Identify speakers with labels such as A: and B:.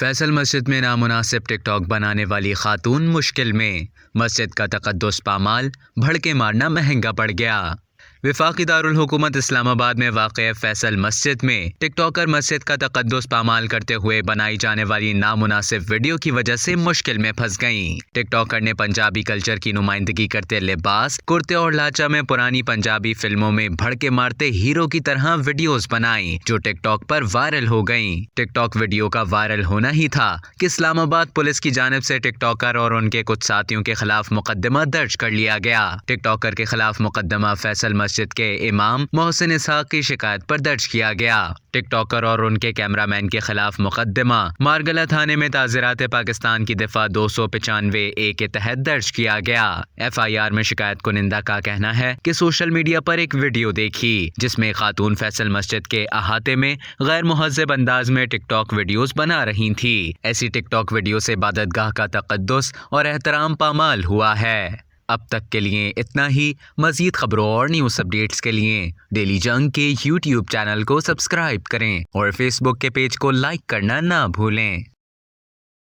A: فیصل مسجد میں نامناسب ٹک ٹاک بنانے والی خاتون مشکل میں، مسجد کا تقدس پامال، بھڑکے مارنا مہنگا پڑ گیا۔ وفاقی دارالحکومت اسلام آباد میں واقع فیصل مسجد میں ٹک ٹاکر مسجد کا تقدس پامال کرتے ہوئے بنائی جانے والی نامناسب ویڈیو کی وجہ سے مشکل میں پھنس گئیں۔ ٹک ٹاکر نے پنجابی کلچر کی نمائندگی کرتے لباس، کرتے اور لاچا میں پرانی پنجابی فلموں میں بھڑکے مارتے ہیرو کی طرح ویڈیوز بنائیں جو ٹک ٹاک پر وائرل ہو گئیں۔ ٹک ٹاک ویڈیو کا وائرل ہونا ہی تھا کہ اسلام آباد پولیس کی جانب سے ٹک ٹاکر اور ان کے کچھ ساتھیوں کے خلاف مقدمہ درج کر لیا گیا۔ ٹک ٹاکر کے خلاف مقدمہ فیصل مسجد کے امام محسن اسحاق کی شکایت پر درج کیا گیا۔ ٹک ٹاکر اور ان کے کیمرہ مین کے خلاف مقدمہ مارگلہ تھانے میں تعزیرات پاکستان کی دفعہ 295A کے تحت درج کیا گیا۔ FIR میں شکایت کنندہ کا کہنا ہے کہ سوشل میڈیا پر ایک ویڈیو دیکھی جس میں خاتون فیصل مسجد کے احاطے میں غیر مہذب انداز میں ٹک ٹاک ویڈیوز بنا رہی تھی۔ ایسی ٹک ٹاک ویڈیو سے عبادت گاہ کا تقدس اور احترام پامال ہوا ہے۔ اب تک کے لیے اتنا ہی۔ مزید خبروں اور نیوز اپڈیٹس کے لیے ڈیلی جنگ کے YouTube چینل کو سبسکرائب کریں اور فیس بک کے پیج کو لائک کرنا نہ بھولیں۔